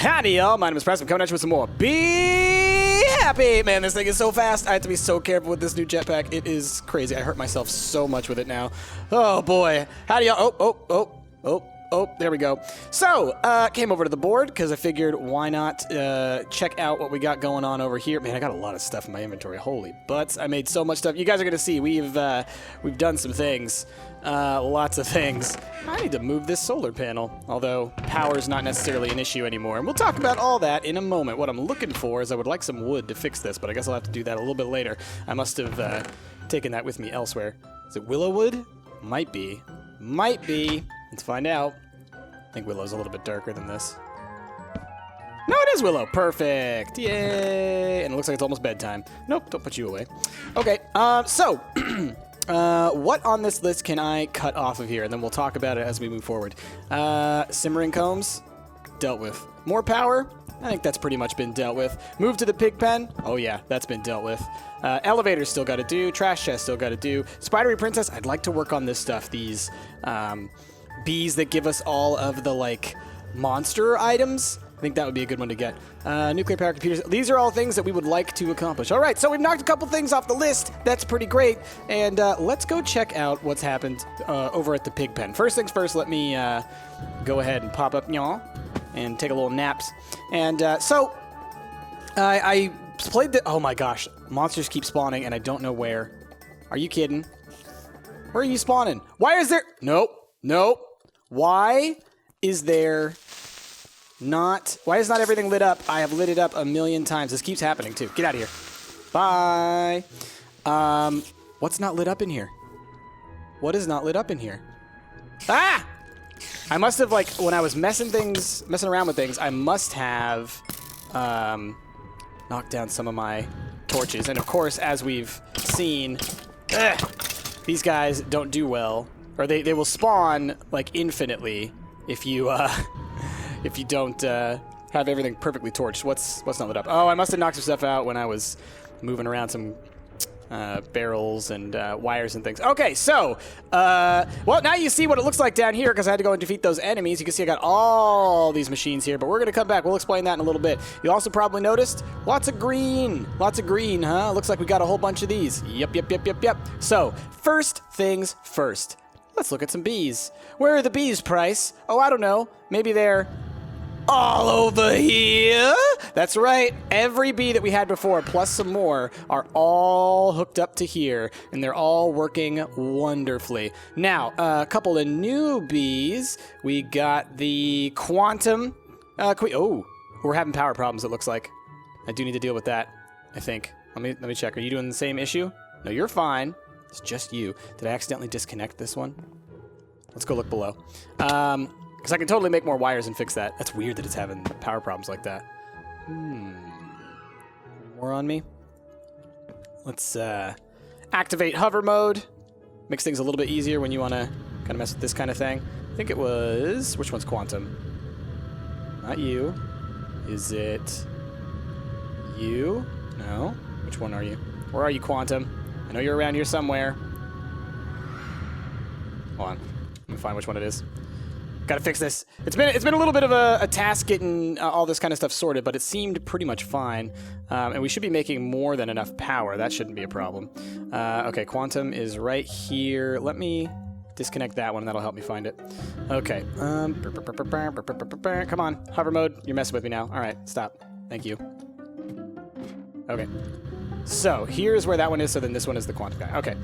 Howdy, y'all. My name is Press. I'm coming at you with some more Be Happy. Man, this thing is so fast. I have to be so careful with this new jetpack. It is crazy. I hurt myself so much with it now. Oh, boy. Howdy, y'all. Oh, there we go. So, came over to the board because I figured why not check out what we got going on over here. Man, I got a lot of stuff in my inventory. Holy butts. I made so much stuff. You guys are going to see we've done some things. Lots of things. I need to move this solar panel, although power is not necessarily an issue anymore. And we'll talk about all that in a moment. What I'm looking for is I would like some wood to fix this, but I guess I'll have to do that a little bit later. I must have taken that with me elsewhere. Is it willow wood? Might be. Might be. Let's find out. I think willow's a little bit darker than this. No, it is willow. Perfect. Yay. And it looks like it's almost bedtime. Nope, don't put you away. Okay, so... what on this list can I cut off of here? And then we'll talk about it as we move forward. Simmering combs, dealt with. More power, I think that's pretty much been dealt with. Move to the pig pen, oh yeah, that's been dealt with. Elevators still got to do. Trash chest still got to do. Spidery princess, I'd like to work on this stuff. These bees that give us all of the like monster items. I think that would be a good one to get. Nuclear power computers. These are all things that we would like to accomplish. All right, so we've knocked a couple things off the list. That's pretty great. And let's go check out what's happened over at the pig pen. First things first, let me go ahead and pop up y'all and take a little naps. And so I played the... Oh my gosh, monsters keep spawning and I don't know where. Are you kidding? Where are you spawning? Why is there... Nope. Why is there... Why is not everything lit up? I have lit it up a million times. This keeps happening too. Get out of here. Bye. What's not lit up in here? What is not lit up in here? Ah! I must have, like, when I was messing around with things, I must have knocked down some of my torches. And of course, as we've seen, these guys don't do well. Or they will spawn, like, infinitely if you, if you don't have everything perfectly torched. What's not lit up? Oh, I must have knocked some stuff out when I was moving around some barrels and wires and things. Okay, so, well, now you see what it looks like down here because I had to go and defeat those enemies. You can see I got all these machines here, but we're going to come back. We'll explain that in a little bit. You also probably noticed lots of green. Lots of green, huh? Looks like we got a whole bunch of these. Yep. So, first things first. Let's look at some bees. Where are the bees, Price? Oh, I don't know. Maybe they're... all over here. That's right. Every bee that we had before, plus some more, are all hooked up to here, and they're all working wonderfully. Now, a couple of new bees. We got the quantum. Oh, we're having power problems, it looks like. I do need to deal with that, I think. Let me check. Are you doing the same issue? No, you're fine. It's just you. Did I accidentally disconnect this one? Let's go look below. Because I can totally make more wires and fix that. That's weird that it's having power problems like that. More on me. Let's activate hover mode. Makes things a little bit easier when you want to kind of mess with this kind of thing. I think it was... Which one's quantum? Not you. Is it you? No. Which one are you? Where are you, quantum? I know you're around here somewhere. Hold on. Let me find which one it is. Gotta fix this. It's been a little bit of a task getting all this kind of stuff sorted, but it seemed pretty much fine. And we should be making more than enough power. That shouldn't be a problem. Okay, quantum is right here. Let me disconnect that one, and that'll help me find it. Okay. Come on, hover mode. You're messing with me now. All right, stop. Thank you. Okay. So here's where that one is, so then this one is the quantum guy. Okay,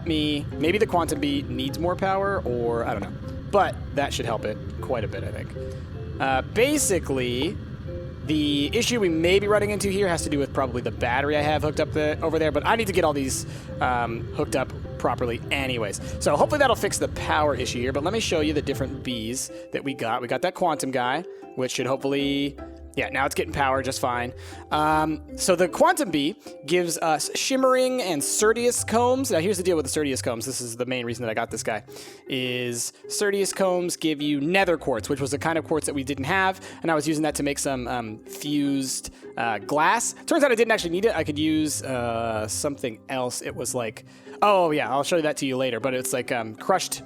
maybe the quantum bee needs more power, or I don't know. But that should help it quite a bit, I think. Basically, the issue we may be running into here has to do with probably the battery I have hooked up over there, but I need to get all these hooked up properly anyways. So hopefully that'll fix the power issue here, but let me show you the different bees that we got. We got that quantum guy, which should hopefully... Yeah, now it's getting power just fine. So the quantum bee gives us shimmering and Cerdius combs. Now here's the deal with the Cerdius combs. This is the main reason that I got this guy. Is Cerdius combs give you nether quartz, which was the kind of quartz that we didn't have, and I was using that to make some fused glass. Turns out I didn't actually need it. I could use something else. It was like, oh yeah, I'll show you that to you later. But it's like crushed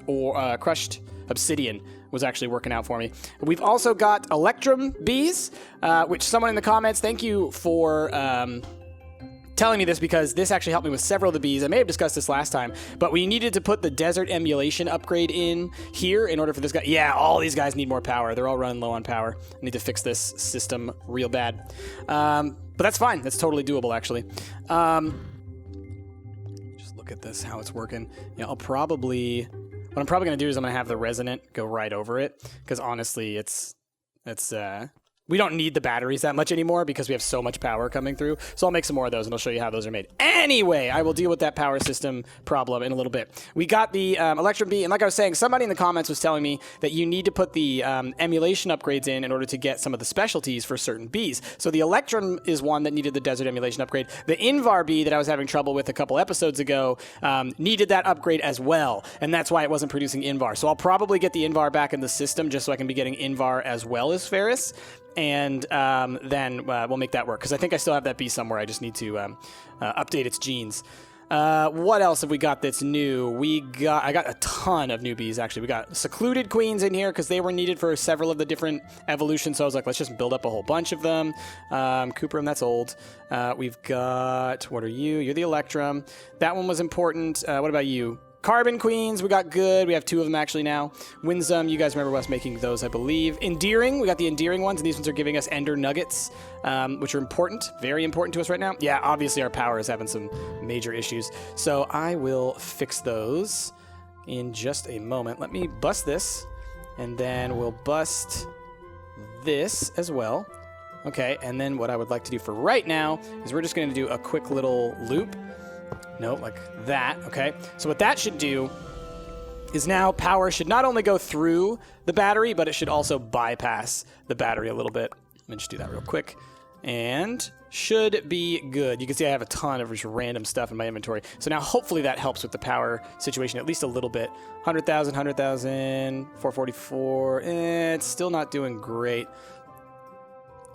obsidian was actually working out for me. We've also got Electrum Bees, which someone in the comments, thank you for telling me this, because this actually helped me with several of the bees. I may have discussed this last time, but we needed to put the desert emulation upgrade in here in order for this guy. Yeah, all these guys need more power. They're all running low on power. I need to fix this system real bad. But that's fine. That's totally doable, actually. Just look at this, how it's working. Yeah, what I'm probably going to do is I'm going to have the resonant go right over it, because honestly, we don't need the batteries that much anymore because we have so much power coming through. So I'll make some more of those, and I'll show you how those are made. Anyway, I will deal with that power system problem in a little bit. We got the Electrum Bee, and like I was saying, somebody in the comments was telling me that you need to put the emulation upgrades in order to get some of the specialties for certain bees. So the Electrum is one that needed the desert emulation upgrade. The Invar bee that I was having trouble with a couple episodes ago needed that upgrade as well, and that's why it wasn't producing Invar. So I'll probably get the Invar back in the system just so I can be getting Invar as well as Ferris. And then we'll make that work, because I think I still have that bee somewhere. I just need to update its genes. What else have we got that's new? I got a ton of new bees, actually. We got secluded queens in here because they were needed for several of the different evolutions. So I was like, let's just build up a whole bunch of them. Cooperum, that's old. We've got, what are you? You're the Electrum. That one was important. What about you? Carbon Queens, we got good. We have 2 of them actually now. Winsome, you guys remember us making those, I believe. Endearing, we got the Endearing ones, and these ones are giving us Ender Nuggets, which are important, very important to us right now. Yeah, obviously our power is having some major issues. So I will fix those in just a moment. Let me bust this, and then we'll bust this as well. Okay, and then what I would like to do for right now is we're just going to do a quick little loop. No, like that, okay? So what that should do is now power should not only go through the battery, but it should also bypass the battery a little bit. Let me just do that real quick. And should be good. You can see I have a ton of just random stuff in my inventory. So now hopefully that helps with the power situation at least a little bit. 100,000, 100,000, 444. It's still not doing great.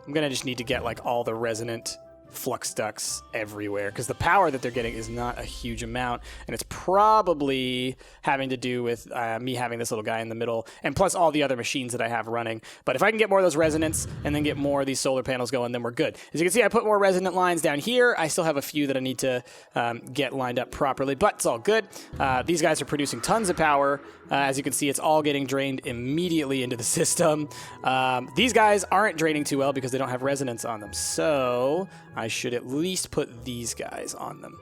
I'm going to just need to get like all the resonant flux ducts everywhere, because the power that they're getting is not a huge amount, and it's probably having to do with me having this little guy in the middle, and plus all the other machines that I have running. But if I can get more of those resonants and then get more of these solar panels going, then we're good. As you can see, I put more resonant lines down here. I still have a few that I need to get lined up properly, but it's all good. These guys are producing tons of power. As you can see, it's all getting drained immediately into the system. These guys aren't draining too well because they don't have resonance on them, so I should at least put these guys on them.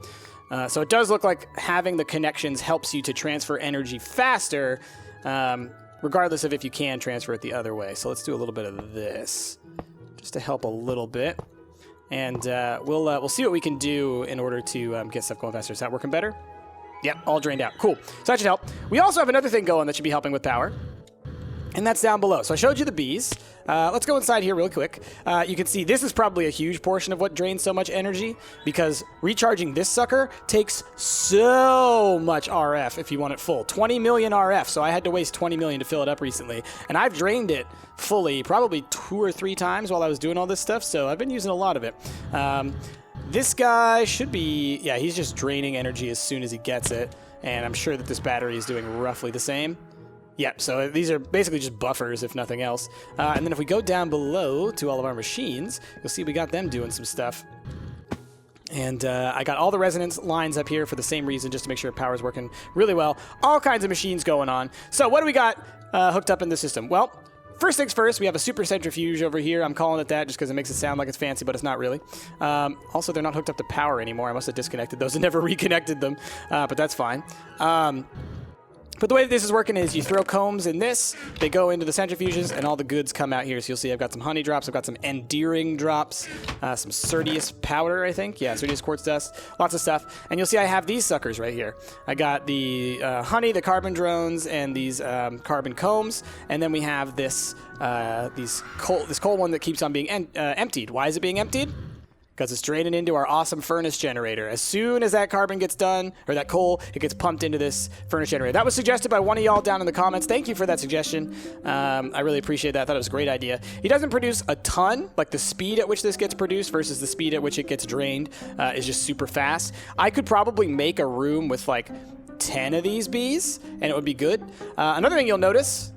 So it does look like having the connections helps you to transfer energy faster, regardless of if you can transfer it the other way. So let's do a little bit of this, just to help a little bit. And we'll see what we can do in order to get stuff going faster. Is that working better? Yep, all drained out. Cool. So that should help. We also have another thing going that should be helping with power, and that's down below. So I showed you the bees. Let's go inside here real quick. You can see this is probably a huge portion of what drains so much energy, because recharging this sucker takes so much RF if you want it full. 20 million RF, so I had to waste 20 million to fill it up recently, and I've drained it fully probably 2 or 3 times while I was doing all this stuff, so I've been using a lot of it. This guy should be, yeah, he's just draining energy as soon as he gets it, and I'm sure that this battery is doing roughly the same. Yep, so these are basically just buffers, if nothing else. And then if we go down below to all of our machines, you'll see we got them doing some stuff. And I got all the resonance lines up here for the same reason, just to make sure power's working really well. All kinds of machines going on. So what do we got hooked up in the system? Well, first things first, we have a super centrifuge over here. I'm calling it that just because it makes it sound like it's fancy, but it's not really. Also, they're not hooked up to power anymore. I must have disconnected those and never reconnected them, but that's fine. But the way that this is working is you throw combs in this, they go into the centrifuges, and all the goods come out here. So you'll see I've got some honey drops, I've got some endearing drops, some Cerdius powder, I think. Yeah, Cerdius quartz dust, lots of stuff. And you'll see I have these suckers right here. I got the honey, the carbon drones, and these carbon combs. And then we have this coal one that keeps on being emptied. Why is it being emptied? Because it's draining into our awesome furnace generator. As soon as that carbon gets done, or that coal, it gets pumped into this furnace generator. That was suggested by one of y'all down in the comments. Thank you for that suggestion. I really appreciate that. I thought it was a great idea. He doesn't produce a ton, like the speed at which this gets produced versus the speed at which it gets drained is just super fast. I could probably make a room with like 10 of these bees, and it would be good. Another thing you'll notice,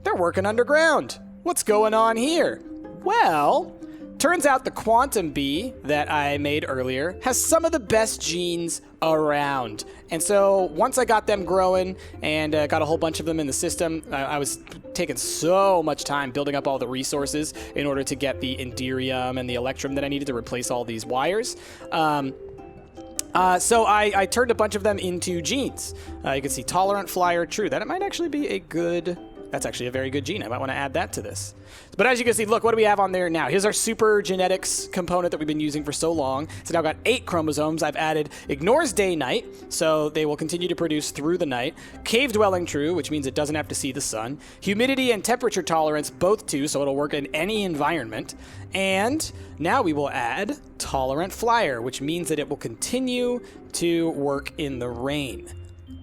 they're working underground. What's going on here? Well, turns out the quantum bee that I made earlier has some of the best genes around. And so once I got them growing and got a whole bunch of them in the system, I was taking so much time building up all the resources in order to get the Enderium and the Electrum that I needed to replace all these wires. So I turned a bunch of them into genes. You can see Tolerant, Flyer, True. That might actually be a good... That's actually a very good gene. I might want to add that to this. But as you can see, look, what do we have on there now? Here's our super genetics component that we've been using for so long. So now I've got 8 chromosomes. I've added ignores day-night, so they will continue to produce through the night. Cave-dwelling true, which means it doesn't have to see the sun. Humidity and temperature tolerance, both 2, so it'll work in any environment. And now we will add tolerant flyer, which means that it will continue to work in the rain.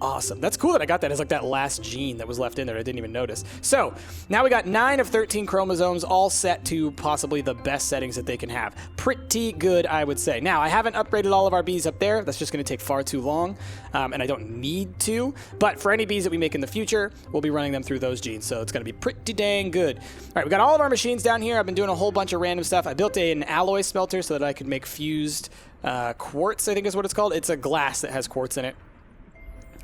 Awesome. That's cool that I got that as like that last gene that was left in there. I didn't even notice. So now we got 9 of 13 chromosomes all set to possibly the best settings that they can have. Pretty good, I would say. Now, I haven't upgraded all of our bees up there. That's just going to take far too long, and I don't need to. But for any bees that we make in the future, we'll be running them through those genes. So it's going to be pretty dang good. All right, we got all of our machines down here. I've been doing a whole bunch of random stuff. I built an alloy smelter so that I could make fused quartz, I think is what it's called. It's a glass that has quartz in it.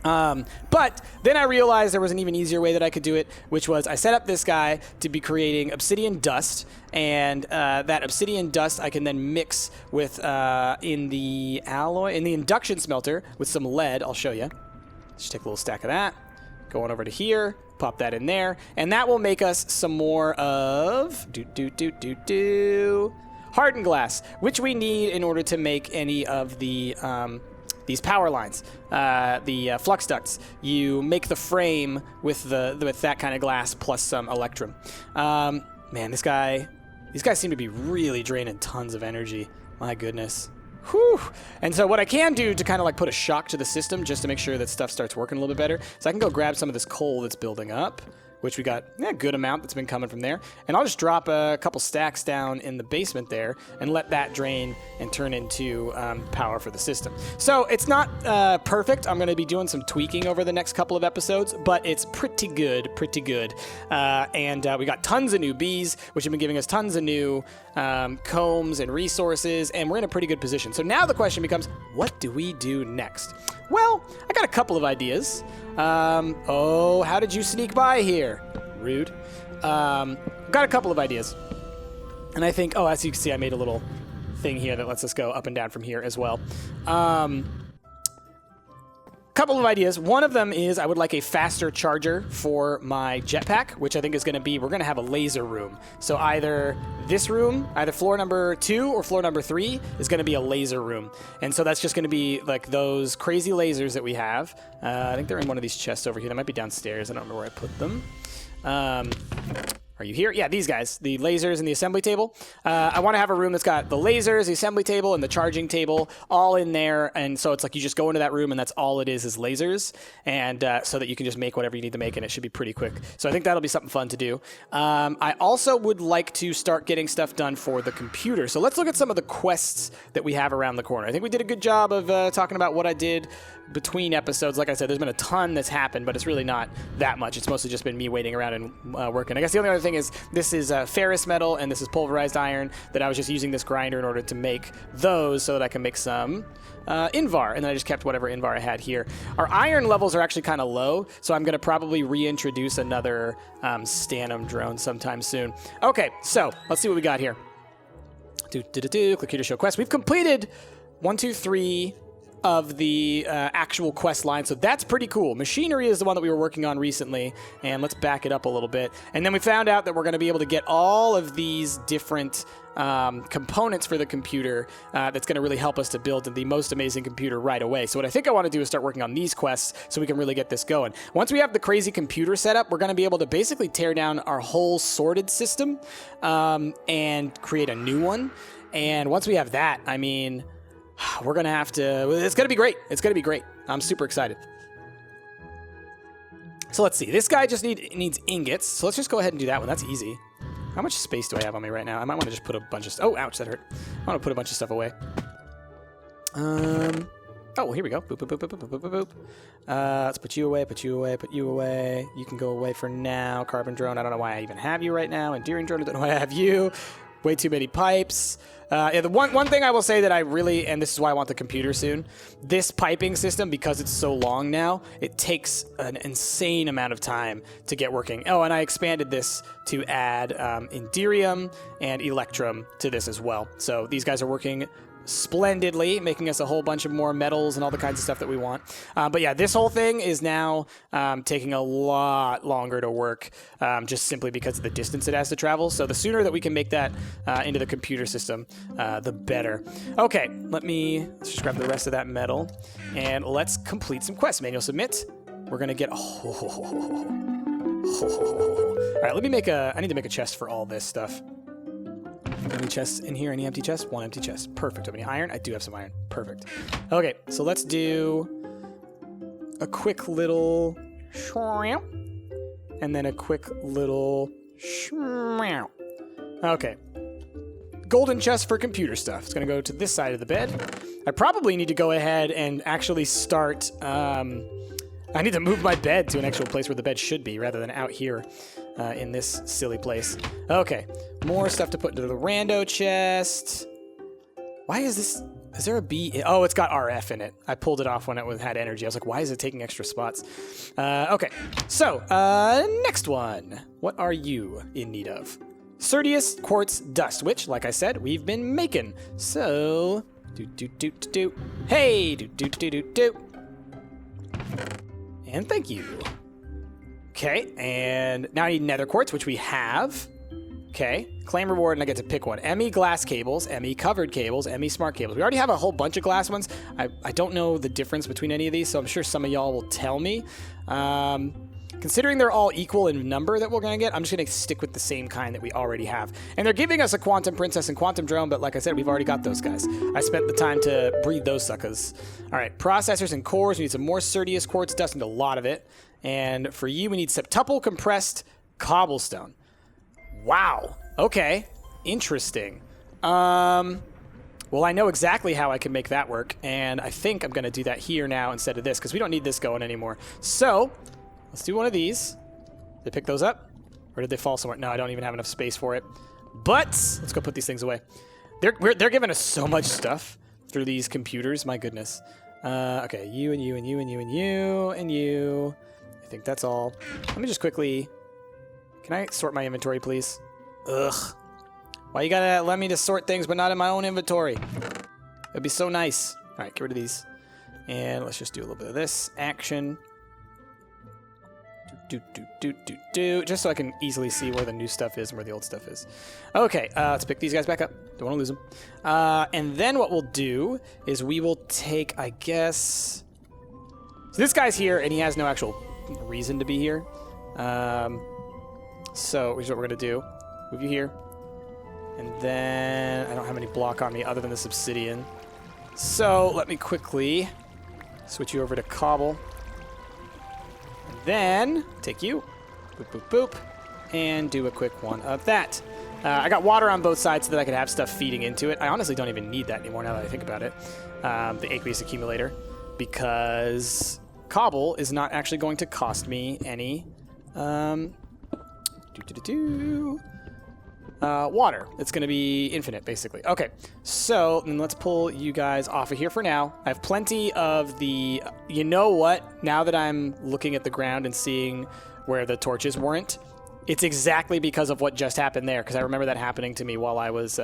But then I realized there was an even easier way that I could do it, which was I set up this guy to be creating obsidian dust, and that obsidian dust I can then mix with in the induction smelter with some lead. I'll show you. Just take a little stack of that, go on over to here, pop that in there, and that will make us some more of hardened glass, which we need in order to make any of the these power lines, the flux ducts. You make the frame with that kind of glass plus some electrum. Man, these guys seem to be really draining tons of energy. My goodness. Whew. And so what I can do to kind of like put a shock to the system just to make sure that stuff starts working a little bit better is I can go grab some of this coal that's building up, which we got a good amount that's been coming from there. And I'll just drop a couple stacks down in the basement there and let that drain and turn into power for the system. So it's not perfect. I'm going to be doing some tweaking over the next couple of episodes, but it's pretty good, and we got tons of new bees, which have been giving us tons of new combs and resources, and we're in a pretty good position. So now the question becomes, what do we do next? Well, I got a couple of ideas. Oh, how did you sneak by here? Rude. Got a couple of ideas. And I think, as you can see, I made a little thing here that lets us go up and down from here as well. Couple of ideas. One of them is I would like a faster charger for my jetpack, which I think is going to be, we're going to have a laser room. So either this room, either floor number 2 or floor number 3 is going to be a laser room. And so that's just going to be like those crazy lasers that we have. I think they're in one of these chests over here. They might be downstairs. I don't know where I put them. Are you here? Yeah, these guys, the lasers and the assembly table. I want to have a room that's got the lasers, the assembly table, and the charging table all in there. And so it's like you just go into that room and that's all it is lasers. And so that you can just make whatever you need to make, and it should be pretty quick. So I think that'll be something fun to do. I also would like to start getting stuff done for the computer. So let's look at some of the quests that we have around the corner. I think we did a good job of talking about what I did between episodes. Like I said, there's been a ton that's happened, but it's really not that much. It's mostly just been me waiting around and working. I guess the only other thing is this is ferrous metal and this is pulverized iron that I was just using this grinder in order to make those so that I can make some Invar, and then I just kept whatever Invar I had here. Our iron levels are actually kind of low, so I'm going to probably reintroduce another Stanum drone sometime soon. Okay, so let's see what we got here. Click here to show quest. We've completed 1, 2, 3 of the actual quest line, so that's pretty cool. Machinery is the one that we were working on recently, and let's back it up a little bit. And then we found out that we're going to be able to get all of these different components for the computer that's going to really help us to build the most amazing computer right away. So what I think I want to do is start working on these quests so we can really get this going. Once we have the crazy computer set up, we're going to be able to basically tear down our whole sorted system and create a new one. And once we have that, I mean, we're going to have to... It's going to be great. It's going to be great. I'm super excited. So let's see. This guy just needs ingots. So let's just go ahead and do that one. That's easy. How much space do I have on me right now? I might want to just put a bunch of... Oh, ouch, that hurt. I want to put a bunch of stuff away. Oh, well, here we go. Boop, boop, boop, boop, boop, boop, boop, boop. Let's put you away, put you away, put you away. You can go away for now. Carbon drone, I don't know why I even have you right now. Endearing drone, I don't know why I have you. Way too many pipes. Yeah, the one thing I will say that I really, and this is why I want the computer soon, this piping system, because it's so long now, it takes an insane amount of time to get working. Oh, and I expanded this to add Indirium and Electrum to this as well. So these guys are working splendidly, making us a whole bunch of more metals and all the kinds of stuff that we want. But yeah, this whole thing is now taking a lot longer to work, just simply because of the distance it has to travel. So the sooner that we can make that into the computer system, the better. Okay, let's just grab the rest of that metal and let's complete some quests. Manual submit. We're gonna get all right, let me make I need to make a chest for all this stuff. Any chests in here? Any empty chests? One empty chest. Perfect. Do I have any iron? I do have some iron. Perfect. Okay, so let's do a quick little shrimp, and then a quick little shrimp. Okay. Golden chest for computer stuff. It's going to go to this side of the bed. I probably need to go ahead and actually start... I need to move my bed to an actual place where the bed should be, rather than out here in this silly place. Okay, more stuff to put into the rando chest. Why is this... Is there a bee? Oh, it's got RF in it. I pulled it off when it had energy. I was like, why is it taking extra spots? Okay, so next one. What are you in need of? Certius quartz dust, which, like I said, we've been making. So, Hey, And thank you. Okay, and now I need nether quartz, which we have. Okay, claim reward, and I get to pick one. ME glass cables, ME covered cables, ME smart cables. We already have a whole bunch of glass ones. I don't know the difference between any of these, so I'm sure some of y'all will tell me. Considering they're all equal in number that we're going to get, I'm just going to stick with the same kind that we already have. And they're giving us a Quantum Princess and Quantum Drone, but like I said, we've already got those guys. I spent the time to breed those suckers. All right, processors and cores. We need some more Certius quartz dust, and a lot of it. And for you, we need septuple compressed cobblestone. Wow. Okay. Interesting. Well, I know exactly how I can make that work, and I think I'm going to do that here now instead of this, because we don't need this going anymore. So... let's do one of these. Did they pick those up? Or did they fall somewhere? No, I don't even have enough space for it. But let's go put these things away. They're giving us so much stuff through these computers. My goodness. Okay, you and you and you and you and you and you. I think that's all. Let me just quickly... Can I sort my inventory, please? Ugh. Why you gotta let me just sort things but not in my own inventory? That'd be so nice. All right, get rid of these. And let's just do a little bit of this. Action. Just so I can easily see where the new stuff is and where the old stuff is. Okay, let's pick these guys back up. Don't want to lose them. And then what we'll do is we will take, I guess... So this guy's here, and he has no actual reason to be here. So here's what we're going to do. Move you here. And then I don't have any block on me other than this obsidian. So let me quickly switch you over to cobble. Then, take you, boop, boop, boop, and do a quick one of that. I got water on both sides so that I could have stuff feeding into it. I honestly don't even need that anymore now that I think about it, the aqueous accumulator, because cobble is not actually going to cost me any water. It's going to be infinite, basically. Okay, so then let's pull you guys off of here for now. I have plenty of the... You know what? Now that I'm looking at the ground and seeing where the torches weren't, it's exactly because of what just happened there, because I remember that happening to me while I was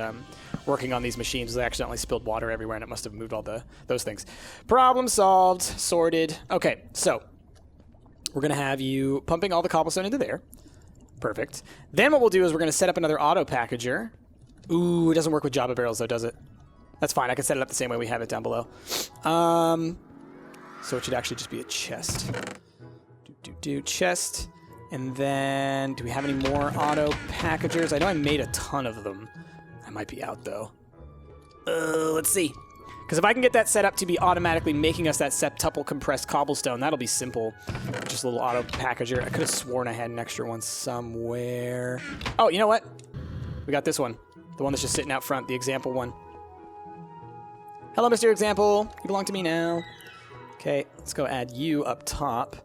working on these machines. I accidentally spilled water everywhere, and it must have moved all those things. Problem solved. Sorted. Okay, so we're going to have you pumping all the cobblestone into there. Perfect. Then what we'll do is we're going to set up another auto packager. Ooh, it doesn't work with Java barrels though, does it? That's fine. I can set it up the same way we have it down below. So it should actually just be a chest. Chest. And then, do we have any more auto packagers? I know I made a ton of them. I might be out though. Let's see. Because if I can get that set up to be automatically making us that septuple compressed cobblestone, that'll be simple. Just a little auto packager. I could have sworn I had an extra one somewhere. Oh, you know what? We got this one. The one that's just sitting out front, the example one. Hello, Mr. Example. You belong to me now. Okay, let's go add you up top.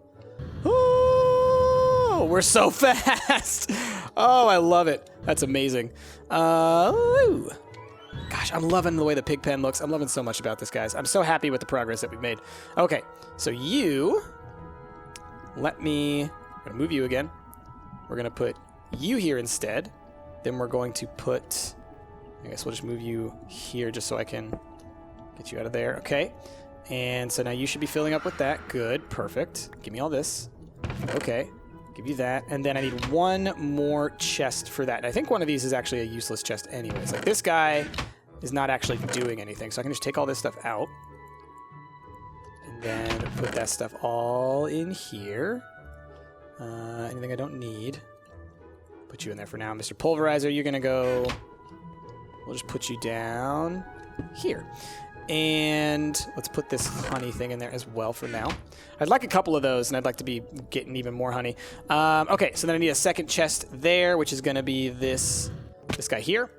Oh, we're so fast. Oh, I love it. That's amazing. Ooh. Gosh, I'm loving the way the pig pen looks. I'm loving so much about this, guys. I'm so happy with the progress that we've made. Okay, so you, I'm gonna move you again. We're gonna put you here instead. Then we're going to put, I guess we'll just move you here just so I can get you out of there. Okay, and so now you should be filling up with that. Good, perfect. Give me all this. Okay, give you that. And then I need one more chest for that. And I think one of these is actually a useless chest anyways. Like this guy is not actually doing anything. So I can just take all this stuff out. And then put that stuff all in here. Anything I don't need. Put you in there for now. Mr. Pulverizer, you're going to go... We'll just put you down here. And let's put this honey thing in there as well for now. I'd like a couple of those, and I'd like to be getting even more honey. Okay, so then I need a second chest there, which is going to be this guy here.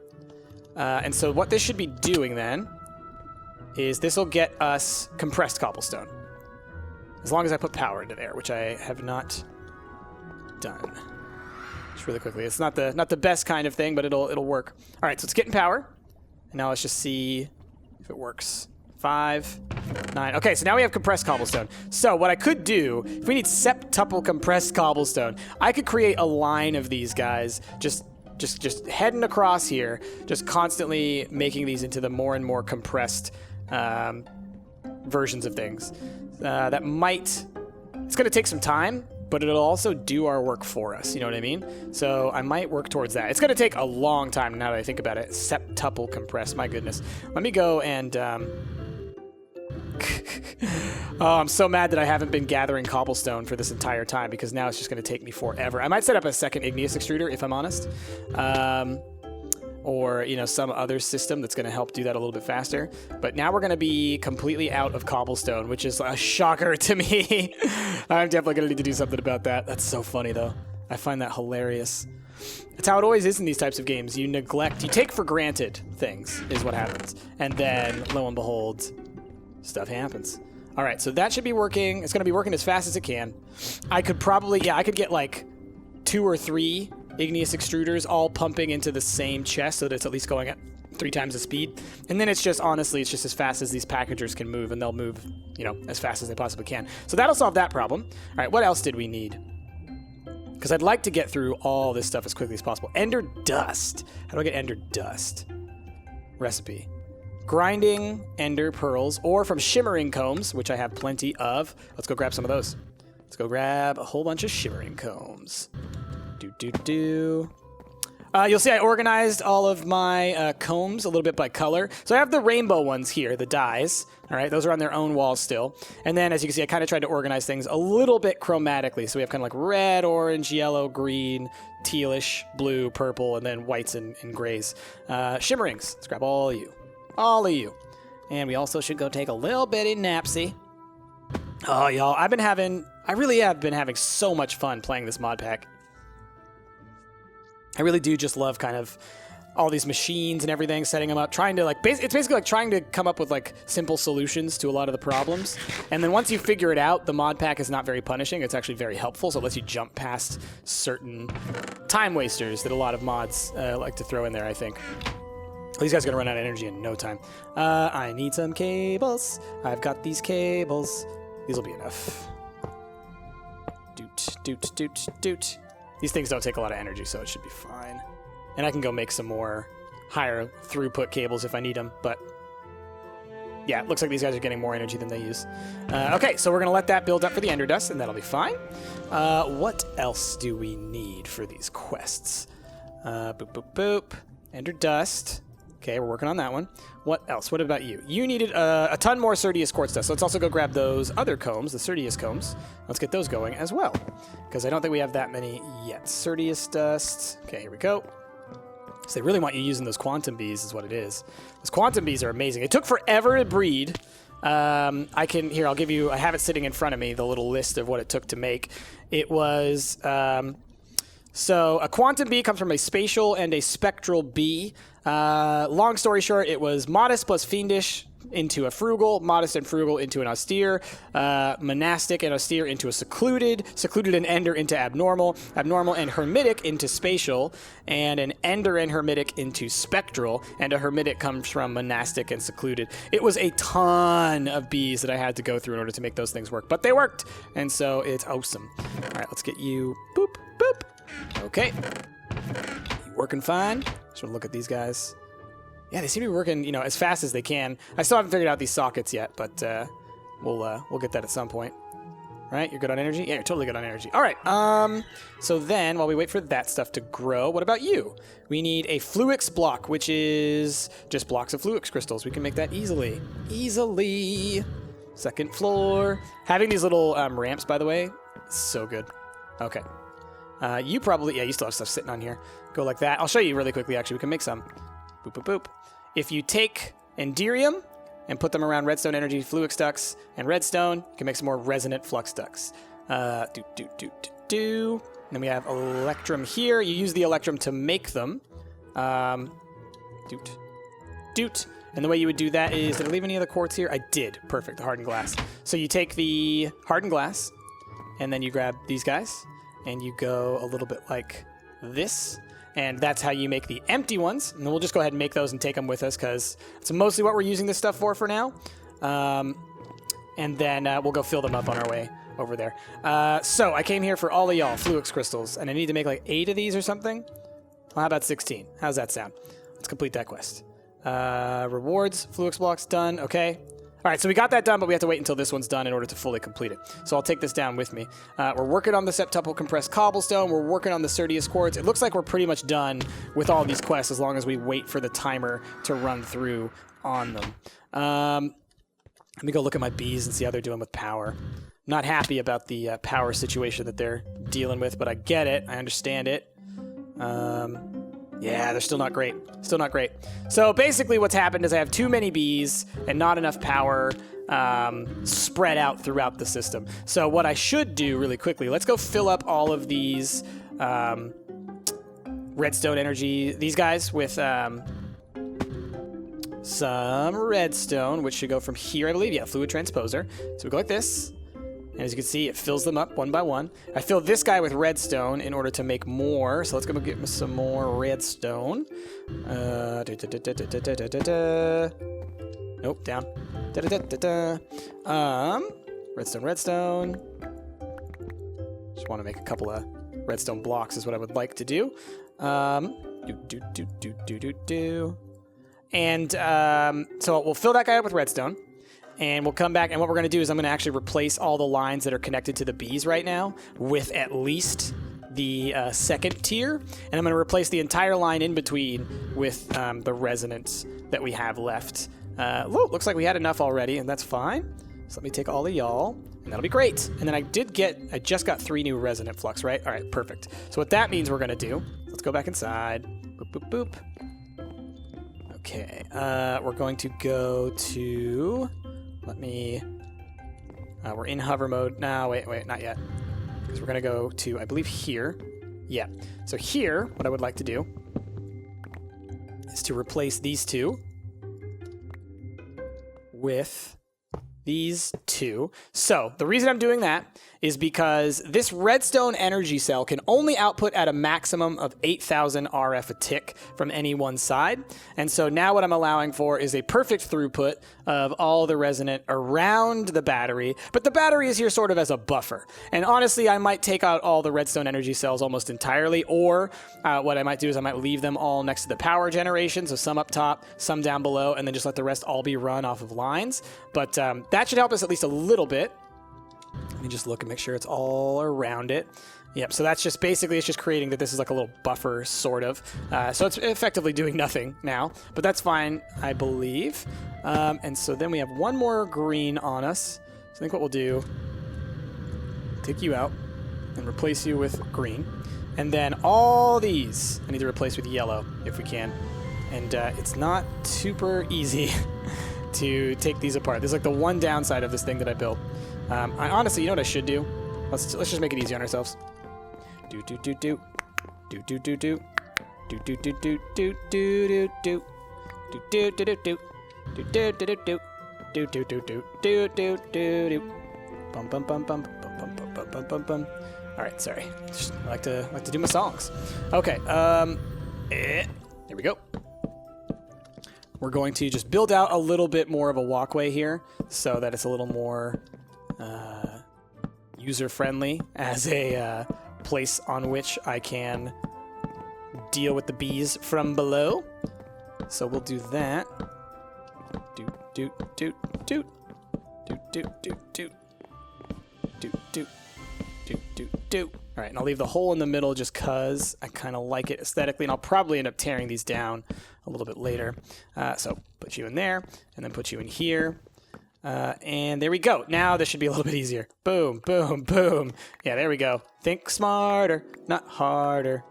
And so what this should be doing then is this will get us compressed cobblestone. As long as I put power into there, which I have not done. Just really quickly. It's not the best kind of thing, but it'll work. All right, so it's getting power. And now let's just see if it works. 5, 9. Okay, so now we have compressed cobblestone. So what I could do, if we need septuple compressed cobblestone, I could create a line of these guys just heading across here, just constantly making these into the more and more compressed versions of things. That might... It's going to take some time, but it'll also do our work for us, you know what I mean? So I might work towards that. It's going to take a long time now that I think about it. Septuple compressed, my goodness. Let me go and... Oh, I'm so mad that I haven't been gathering cobblestone for this entire time because now it's just going to take me forever. I might set up a second igneous extruder, if I'm honest. Or, you know, some other system that's going to help do that a little bit faster. But now we're going to be completely out of cobblestone, which is a shocker to me. I'm definitely going to need to do something about that. That's so funny, though. I find that hilarious. It's how it always is in these types of games. You take for granted things is what happens. And then, lo and behold, stuff happens. All right, so that should be working. It's going to be working as fast as it can. I could probably, I could get like 2 or 3 igneous extruders all pumping into the same chest so that it's at least going at 3 times the speed. And then it's just, honestly, it's just as fast as these packagers can move, and they'll move, you know, as fast as they possibly can. So that'll solve that problem. All right, what else did we need? Because I'd like to get through all this stuff as quickly as possible. Ender dust. How do I get ender dust? Recipe. Grinding ender pearls, or from shimmering combs, which I have plenty of. Let's go grab some of those. Let's go grab a whole bunch of shimmering combs. You'll see I organized all of my combs a little bit by color. So I have the rainbow ones here, the dyes. All right, those are on their own walls still. And then, as you can see, I kind of tried to organize things a little bit chromatically. So we have kind of like red, orange, yellow, green, tealish, blue, purple, and then whites and grays. Shimmerings. Let's grab all of you. All of you. And we also should go take a little bitty napsy. Oh, y'all, I really have been having so much fun playing this mod pack. I really do just love kind of all these machines and everything, setting them up, trying to it's basically like trying to come up with like simple solutions to a lot of the problems. And then once you figure it out, the mod pack is not very punishing. It's actually very helpful. So it lets you jump past certain time wasters that a lot of mods like to throw in there, I think. These guys are going to run out of energy in no time. I need some cables. I've got these cables. These will be enough. Doot. These things don't take a lot of energy, so it should be fine. And I can go make some more higher throughput cables if I need them, but yeah, it looks like these guys are getting more energy than they use. Okay, so we're going to let that build up for the ender dust, and that'll be fine. What else do we need for these quests? Boop. Ender dust. Okay, we're working on that one. What else? What about you? You needed a ton more Cerdius quartz dust. So let's also go grab those other combs, the Cerdius combs. Let's get those going as well, because I don't think we have that many yet. Cerdius dust. Okay, here we go. So they really want you using those quantum bees is what it is. Those quantum bees are amazing. It took forever to breed. I'll give you, I have it sitting in front of me, the little list of what it took to make. It was... So a quantum bee comes from a spatial and a spectral bee. Long story short, it was modest plus fiendish into a frugal, modest and frugal into an austere, monastic and austere into a secluded, secluded and ender into abnormal, abnormal and hermitic into spatial, and an ender and hermitic into spectral, and a hermitic comes from monastic and secluded. It was a ton of bees that I had to go through in order to make those things work, but they worked, and so it's awesome. All right, let's get you, boop, boop. Okay, you working fine? Just want to look at these guys. Yeah, they seem to be working, you know, as fast as they can. I still haven't figured out these sockets yet, but we'll get that at some point. Right? You're good on energy? Yeah, you're totally good on energy. All right. So then, while we wait for that stuff to grow, what about you? We need a Fluix block, which is just blocks of Fluix crystals. We can make that easily. Easily. Second floor. Having these little ramps, by the way, so good. Okay. You probably, yeah, you still have stuff sitting on here. Go like that. I'll show you really quickly, actually. We can make some. Boop, boop, boop. If you take Enderium and put them around redstone energy fluix ducts and redstone, you can make some more resonant flux ducts. And then we have electrum here. You use the electrum to make them. Doot. And the way you would do that is, did I leave any other quartz here? I did. Perfect, the hardened glass. So you take the hardened glass, and then you grab these guys, and you go a little bit like this. And that's how you make the empty ones. And then we'll just go ahead and make those and take them with us, because it's mostly what we're using this stuff for now. And then we'll go fill them up on our way over there. So I came here for all of y'all, Fluix crystals, and I need to make like 8 of these or something. Well, how about 16? How's that sound? Let's complete that quest. Rewards, Fluix blocks done. Okay. All right, so we got that done, but we have to wait until this one's done in order to fully complete it. So I'll take this down with me. We're working on the septuple compressed cobblestone. We're working on the Cerdius quartz. It looks like we're pretty much done with all these quests as long as we wait for the timer to run through on them. Let me go look at my bees and see how they're doing with power. Not happy about the power situation that they're dealing with, but I get it. I understand it. Yeah, they're still not great. Still not great. So basically what's happened is I have too many bees and not enough power spread out throughout the system. So what I should do really quickly, let's go fill up all of these redstone energy, these guys with some redstone, which should go from here, I believe. Yeah, fluid transposer. So we go like this. And as you can see, it fills them up one by one. I fill this guy with redstone in order to make more. So let's go get some more redstone. Nope, down. Redstone. Just want to make a couple of redstone blocks is what I would like to do. And so we'll fill that guy up with redstone. And we'll come back, and what we're going to do is I'm going to actually replace all the lines that are connected to the bees right now with at least the second tier. And I'm going to replace the entire line in between with the resonance that we have left. Looks like we had enough already, and that's fine. So let me take all of y'all, and that'll be great. And then I just got 3 new resonant flux, right? All right, perfect. So what that means we're going to do, let's go back inside. Boop, boop, boop. Okay, we're going to go to... we're in hover mode. No, wait, not yet. Because we're going to go to, I believe, here. Yeah. So here, what I would like to do is to replace these 2 with these 2. So the reason I'm doing that is because this redstone energy cell can only output at a maximum of 8,000 RF a tick from any one side. And so now what I'm allowing for is a perfect throughput of all the resonant around the battery, but the battery is here sort of as a buffer. And honestly, I might take out all the redstone energy cells almost entirely, or what I might do is I might leave them all next to the power generation, so some up top, some down below, and then just let the rest all be run off of lines. But that should help us at least a little bit. Let me just look and make sure it's all around it. Yep, so that's just basically, it's just creating that this is like a little buffer, sort of. So it's effectively doing nothing now, but that's fine, I believe. And so then we have one more green on us. So I think what we'll do, take you out and replace you with green. And then all these, I need to replace with yellow if we can. And it's not super easy to take these apart. This is like the one downside of this thing that I built. I honestly, you know what I should do? Let's just make it easy on ourselves. Do. do do do do do do do do. Bum bum bum bum bum bum bum bum bum bum bum. All right, sorry. Just, I like to do my songs. Okay. Here we go. We're going to just build out a little bit more of a walkway here so that it's a little more user-friendly as a place on which I can deal with the bees from below. So we'll do that. Doot, doot, doot, doot. Doot, doot, doot, doot. Doot, doot, doot, doot, doot. All right, and I'll leave the hole in the middle just because I kind of like it aesthetically, and I'll probably end up tearing these down a little bit later. So put you in there, and then put you in here. And there we go. Now this should be a little bit easier. Boom, boom, boom. Yeah, there we go. Think smarter, not harder.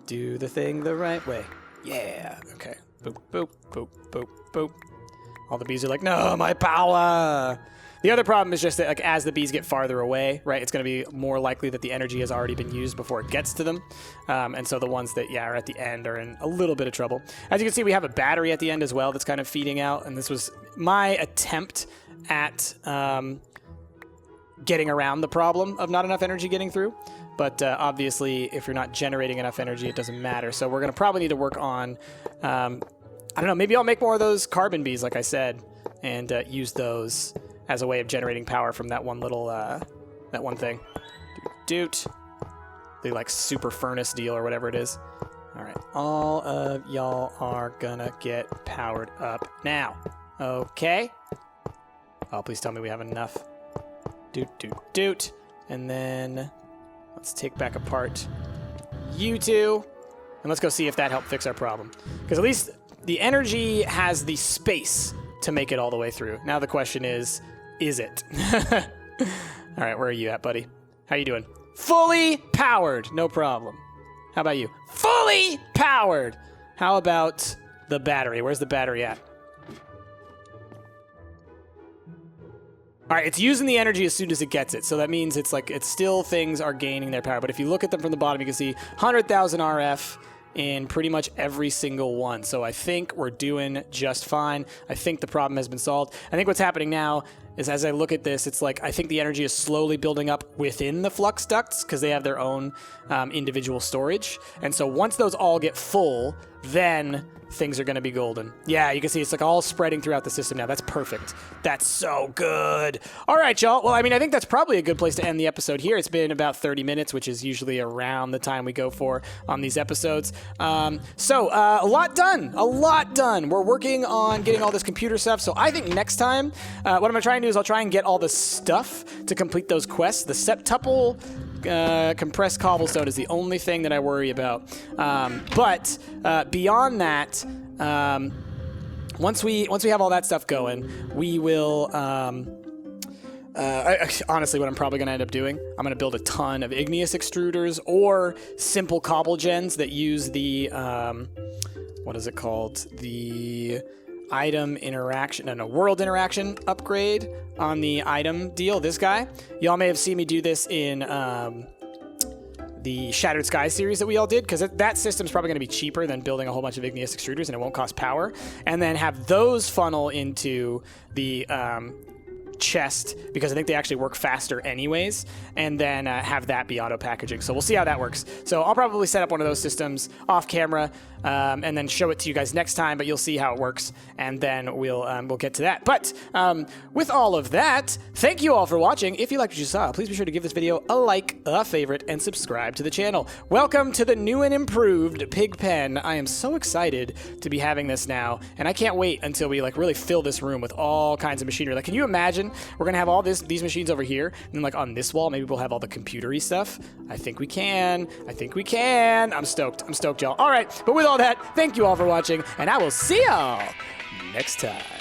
Do the thing the right way. Yeah. Okay. Boop, boop, boop, boop, boop. All the bees are like, no, my power. The other problem is just that, like, as the bees get farther away, right, it's going to be more likely that the energy has already been used before it gets to them. And so the ones that, are at the end are in a little bit of trouble. As you can see, we have a battery at the end as well that's kind of feeding out. And this was my attempt at getting around the problem of not enough energy getting through. But obviously, if you're not generating enough energy, it doesn't matter. So we're going to probably need to work on, I don't know, maybe I'll make more of those carbon bees, like I said, and use those as a way of generating power from that one little, that one thing. Doot. The, like, super furnace deal or whatever it is. All right. All of y'all are gonna get powered up now. Okay. Oh, please tell me we have enough. Doot, doot, doot. And then let's take back apart you two. And let's go see if that helped fix our problem. Because at least the energy has the space to make it all the way through. Now the question is it? All right, where are you at, buddy? How you doing? Fully powered, no problem. How about you? Fully powered. How about the battery? Where's the battery at? All right, it's using the energy as soon as it gets it. So that means it's like, it's still things are gaining their power. But if you look at them from the bottom, you can see 100,000 RF in pretty much every single one. So I think we're doing just fine. I think the problem has been solved. I think what's happening now is, as I look at this, it's like I think the energy is slowly building up within the flux ducts because they have their own individual storage. And so once those all get full, then things are going to be golden. Yeah, you can see it's like all spreading throughout the system now. That's perfect. That's so good. All right, y'all. Well, I mean, I think that's probably a good place to end the episode here. It's been about 30 minutes, which is usually around the time we go for on these episodes. So a lot done. A lot done. We're working on getting all this computer stuff. So I think next time, what I'm going to try and do is I'll try and get all the stuff to complete those quests. The septuple compressed cobblestone is the only thing that I worry about. But beyond that, once we have all that stuff going, we will. Honestly, what I'm probably going to end up doing, I'm going to build a ton of igneous extruders or simple cobble gens that use the what is it called? The item interaction, no, world interaction upgrade on the item deal. This guy, y'all may have seen me do this in the Shattered Sky series that we all did, because that system's probably going to be cheaper than building a whole bunch of igneous extruders, and it won't cost power. And then have those funnel into the chest, because I think they actually work faster anyways, and then have that be auto packaging. So we'll see how that works. So I'll probably set up one of those systems off camera and then show it to you guys next time, but you'll see how it works, and then we'll get to that. But with all of that, thank you all for watching. If you liked what you saw, please be sure to give this video a like, a favorite, and subscribe to the channel. Welcome to the new and improved pig pen. I am so excited to be having this now, and I can't wait until we like really fill this room with all kinds of machinery. Like, can you imagine we're gonna have all these machines over here, and then like on this wall, maybe we'll have all the computery stuff. I think we can. I'm stoked, y'all. All right, but with all that, thank you all for watching, and I will see y'all next time.